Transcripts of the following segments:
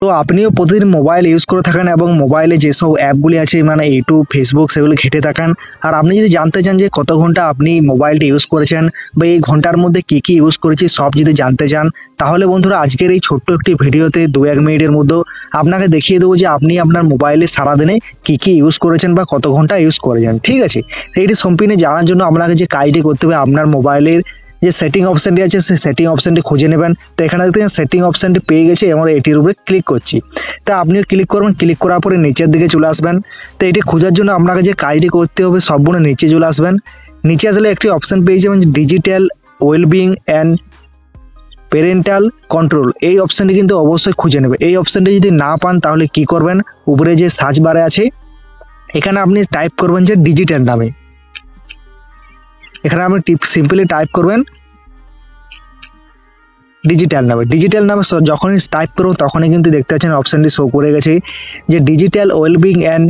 তো আপনিও প্রতিদিন মোবাইল ইউজ করে থাকেন এবং মোবাইলে যেসব অ্যাপগুলি আছে মানে ইউটিউব, ফেসবুক সেগুলো ঘেঁটে থাকেন। আর আপনি যদি জানতে চান যে কত ঘন্টা আপনি মোবাইলটি ইউজ করেছেন বা এই ঘন্টার মধ্যে কী কী ইউজ করেছি সব যদি জানতে চান, তাহলে বন্ধুরা আজকের এই ছোট্ট একটি ভিডিওতে 2-1 মিনিটের মধ্যে আপনাকে দেখিয়ে দেবো যে আপনি আপনার মোবাইলে সারাদিনে কী কী ইউজ করেছেন বা কত ঘন্টা ইউজ করেছেন। ঠিক আছে, তো এটি সম্পূর্ণ জানার জন্য আপনাকে যে কাজটি করতে হবে, আপনার মোবাইলের যে সেটিং অপশানটি আছে সেই সেটিং অপশানটি খুঁজে নেবেন। তো এখানে দেখতে সেটিং অপশানটি পেয়ে গেছে, আমরা এটির উপরে ক্লিক করছি। তা আপনিও ক্লিক করবেন, ক্লিক করার পরে নিচের দিকে চলে আসবেন। তো এটি খোঁজার জন্য আপনাকে যে কাজটি করতে হবে সম্পূর্ণ নিচে চলে আসবেন। নিচে আসলে একটি অপশান পেয়ে যাবেন digital wellbeing and parental control. এই অপশানটি কিন্তু অবশ্যই খুঁজে নেবে। এই অপশানটি যদি না পান তাহলে কি করবেন, উপরে যে সার্চ বারে আছে এখানে আপনি টাইপ করবেন যে ডিজিটাল নামে। এখানে আপনি সিম্পলি টাইপ করবেন ডিজিটাল নামে যখনই টাইপ করুন তখনই কিন্তু দেখতে পাচ্ছেন অপশানটি শো করে গেছে যে digital wellbeing and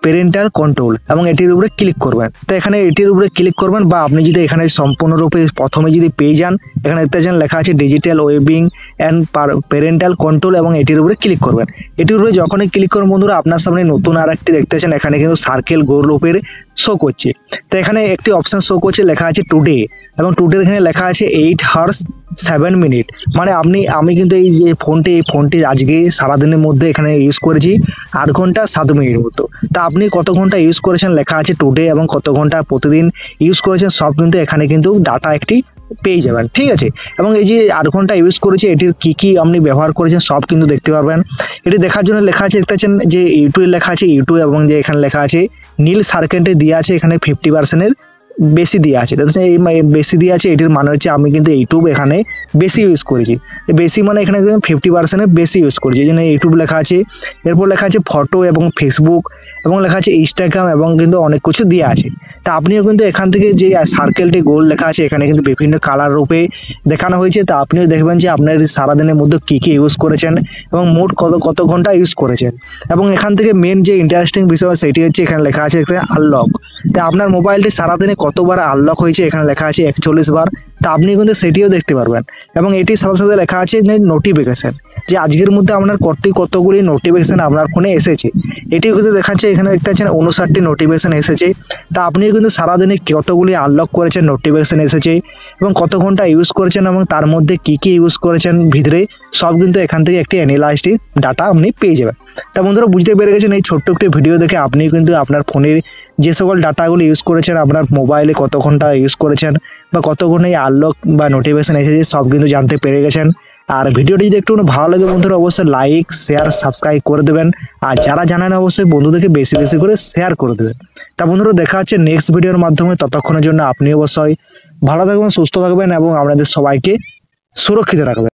parental control, এবং এটির উপরে ক্লিক করবেন। তো এখানে এটির উপরে ক্লিক করবেন, বা আপনি যদি এখানে সম্পূর্ণরূপে প্রথমে যদি পেয়ে যান, এখানে দেখতে পাচ্ছেন লেখা আছে digital wellbeing and parental control, এবং এটির উপরে ক্লিক করবেন। এটির উপরে যখনই ক্লিক করুন বন্ধুরা আপনার সামনে নতুন আর একটি দেখতে পাচ্ছেন, এখানে কিন্তু সার্কেল গোল রূপের শো করছে। তো এখানে একটি অপশান শো করছে, লেখা আছে টুডে, এবং টুডের এখানে লেখা আছে 8 hours 7 minutes। মানে আমি কিন্তু এই যে ফোনটি আজকে সারাদিনের মধ্যে এখানে ইউজ করেছি 8 ঘন্টা 7 মিনিট মতো। তা আপনি কত ঘন্টা ইউজ করেছেন লেখা আছে টুডে, এবং কত ঘন্টা প্রতিদিন ইউজ করেছেন সব কিন্তু এখানে কিন্তু ডাটা একটি পেয়ে যাবেন। ঠিক আছে, এবং এই যে 8 ঘন্টা ইউজ করেছি এটির কি কি আপনি ব্যবহার করেছেন সব কিন্তু দেখতে পারবেন। এটি দেখার জন্য লেখা আছে দেখতে পাচ্ছেন যে ইউটিউব লেখা আছে ইউটিউব, এবং যে এখানে লেখা আছে নীল সার্কেলটি দেওয়া আছে এখানে 50%-এর বেশি দিয়ে আছে। এই বেশি দিয়ে আছে এটির মানে হচ্ছে আমি কিন্তু ইউটিউব এখানে বেশি ইউজ করেছি। বেশি মানে এখানে 50%-এর বেশি ইউজ করেছি, এই জন্য ইউটিউব লেখা আছে। এরপর লেখা আছে ফটো এবং ফেসবুক, এবং লেখা আছে ইনস্টাগ্রাম, এবং কিন্তু অনেক কিছু দেওয়া আছে। তা আপনিও কিন্তু এখান থেকে যে সার্কেলটি গোল লেখা আছে এখানে কিন্তু বিভিন্ন কালার রূপে দেখানো হয়েছে। তা আপনিও দেখবেন যে আপনার সারাদিনের মধ্যে কী কী ইউজ করেছেন এবং মোট কত ঘন্টা ইউজ করেছেন। এবং এখান থেকে মেন যে ইন্টারেস্টিং বিষয় সেটি হচ্ছে এখানে লেখা আছে আনলক। তা আপনার মোবাইলটি সারাদিনে কতবার আনলক হয়েছে এখানে লেখা আছে 41 বার। তা আপনি কিন্তু সেটিও দেখতে পারবেন। এবং এটির সাথে সাথে লেখা আছে নোটিফিকেশান, যে আজকের মধ্যে আপনার কতগুলি নোটিফিকেশান আপনার ফোনে এসেছে এটিও কিন্তু দেখাচ্ছে। এখানে দেখতে পাচ্ছেন 59টি নোটিফিকেশান এসেছে। তা আপনিও কিন্তু সারাদিনে কতগুলি আনলক করেছেন নোটিফিকেশান এসেছে এবং কত ঘন্টা ইউজ করেছেন এবং তার মধ্যে কি কি ইউজ করেছেন ভিতরে সব কিন্তু এখান থেকে একটি অ্যানালাইজড ডাটা আপনি পেয়ে যাবেন। তা বন্ধুরা বুঝতে পেরে গেছেন এই ছোট্ট একটি ভিডিও দেখে আপনি কিন্তু আপনার ফোনের যে সকল ডাটাগুলো ইউজ করেছেন, আপনার মোবাইলে কত ঘন্টা ইউজ করেছেন বা কত ঘন্টা আনলক বা নোটিফিকেশান এসেছে সব কিন্তু জানতে পেরে গেছেন। আর ভিডিওটি যদি একটু ভালো লাগে বন্ধুরা অবশ্যই লাইক শেয়ার সাবস্ক্রাইব করে দেবেন, আর যারা জানেন অবশ্যই বন্ধুদেরকে বেশি বেশি করে শেয়ার করে দেবেন। তা বন্ধুরা দেখা হচ্ছে নেক্সট ভিডিওর মাধ্যমে, ততক্ষণের জন্য আপনি অবশ্যই ভালো থাকবেন, সুস্থ থাকবেন এবং আপনাদের সবাইকে সুরক্ষিত রাখবেন।